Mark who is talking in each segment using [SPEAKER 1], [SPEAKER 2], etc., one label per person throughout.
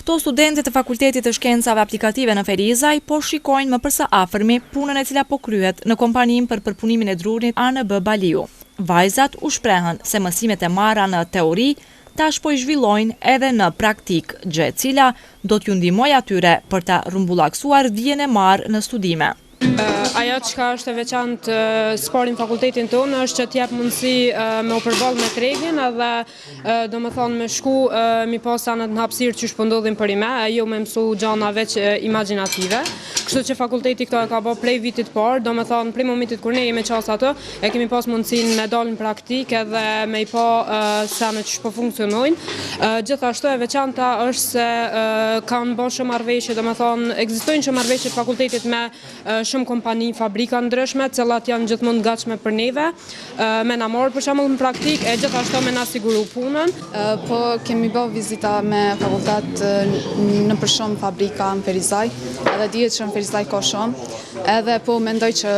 [SPEAKER 1] Këto studentët e Fakultetit të Shkencave Aplikative në Ferizaj po shikojnë më përsa afërmi punën e cila po kryhet në kompaninë për përpunimin e drurit ANB Baliu. Vajzat u shprehën se mësimet e marra në teori tash po i zhvillojnë edhe në praktik, gjë e cila do t'ju ndihmojë atyre për ta rrumbullaksuar dijen e marrë në studime.
[SPEAKER 2] Ajo çka është e veçantë sportin fakultetin tonë është që t'jep mundësi me u përballë me tregun edhe domethënë me shku mi pas anët në hapësirë që shpëndodhin për ime, jo me mësu gjana veç imagjinative. Kështu që fakulteti këto e ka bërë prej vitit parë, domethënë prej momentit kur ne jemi qas ato, e kemi pas mundësinë me dalë në praktikë edhe me i pa se në ç'po funksionojnë. Gjithashtu e veçanta është se kanë bërë shumë marrëveshje, domethënë ekzistojnë shumë marrëveshje të fakultetit me shumë kompani, fabrika ndryshme, të cilat janë gjithmonë të gatshme për neve, me na marrë për shembull në praktikë e gjithashtu me na siguru punën.
[SPEAKER 3] Po kemi bërë vizita me fakultet në për shumë fabrika në Ferizaj, edhe dihet që në Ferizaj ka shumë, edhe po mendoj që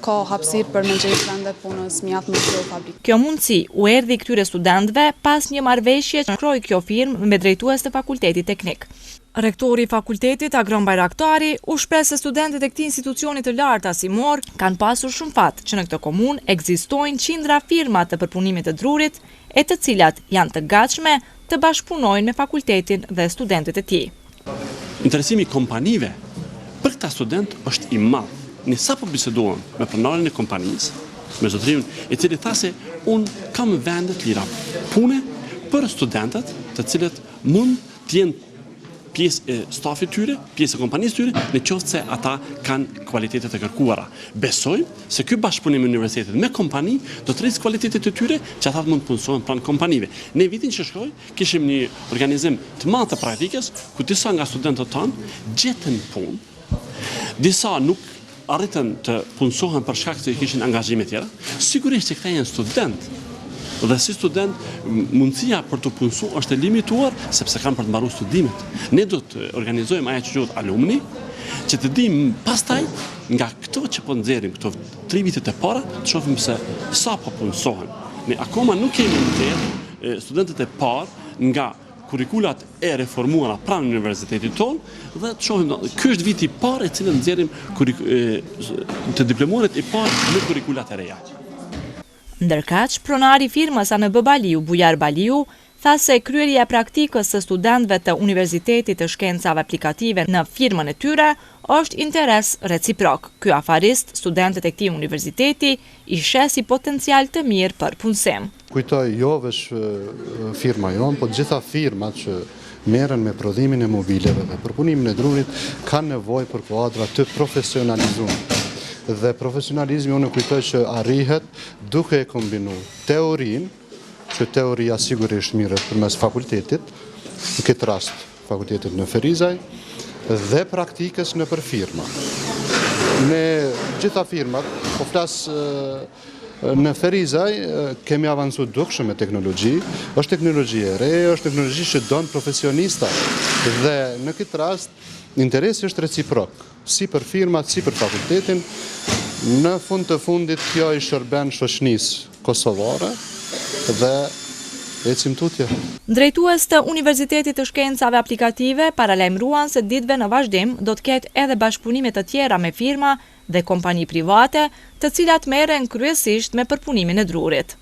[SPEAKER 3] ka hapësirë për me gjetë vende punës mjaft në këto fabrikë.
[SPEAKER 1] Kjo mundësi u erdhi këtyre studentëve pas një marrëveshje që kroi kjo firmë me drejtues të Fakultetit Teknik. Rektori i fakultetit, Agron Bajraktari, u shpreh se studentët e këtij institucioni të lartë arsimor kanë pasur shumë fat që në këtë komunë ekzistojnë qindra firma të përpunimit të drurit, e të cilat janë të gatshme të bashkëpunojnë me fakultetin dhe studentët e tij.
[SPEAKER 4] Interesimi i kompanive për këta student është i madh. Ne sapo biseduam me pronarin e kompanisë, me zotërin, i cili tha se unë kam vende të lira pune për studentët të cilët mund të jenë pjesë e stafit tyre, pjesë e kompanisë tyre, në qoftë se ata kanë kualitetet e kërkuara. Besoj se ky bashkëpunim me universitetet me kompani do të rrisë kualitetet e tyre që ata mund të punësohen pranë kompanive. Ne vitin që shkoi kishim një organizim të madh të praktikës ku disa nga studentët tanë gjetën punë, disa nuk arritën të punësohen për shkak se kishin angazhime tjera. Sigurisht që këta janë studentë. Dhe si student, mundësia për të punësu është e limituar sepse kanë për të mbaruar studimet. Ne do të organizojmë ajo që quhet alumni, që të dimë pastaj nga këto që po nxjerrim këto 3 vitet e para, të shohim se sa po punësohen. Ne akoma nuk kemi nxjerrë studentët e parë nga kurrikulat e reformuara pranë universitetit tonë dhe të shohim ky është viti i parë i cili nxjerrim të diplomuarit i parë në kurrikulat e reja.
[SPEAKER 1] Ndërkaq, pronari i firmës ANB Baliu, Bujar Baliu, tha se kryerja e praktikës së studentëve të Universitetit të Shkencave Aplikative në firmën e tyre është interes reciprok. Ky afarist, studentët e këtij universiteti i sheh si potencial të mirë për punësim.
[SPEAKER 5] Kujtoj jo vetë firma jonë, po gjitha firmat që merren me prodhimin e mobileve dhe përpunimin e drurit kanë nevojë për kuadra të profesionalizuar. Dhe profesionalizmi unë kujtoj që arrihet duke e kombinu teorinë, që teoria sigurisht mirët përmes fakultetit, në këtë rast fakultetit në Ferizaj, dhe praktikës në për firma. Ne gjitha firmat, po flas në Ferizaj, kemi avancu dukshëm me teknologji, është teknologji e re, është teknologji që donë profesionista, dhe në këtë rast interesi është reciprok, si për firmat, si për fakultetin. Në fund të fundit kjo i shërben shoqënisë kosovare dhe ecim tutje.
[SPEAKER 1] Drejtues të Universitetit të Shkencave Aplikative paralajmëruan se ditëve në vazhdim do të ketë edhe bashkëpunime të tjera me firma dhe kompani private, të cilat merren kryesisht me përpunimin e drurit.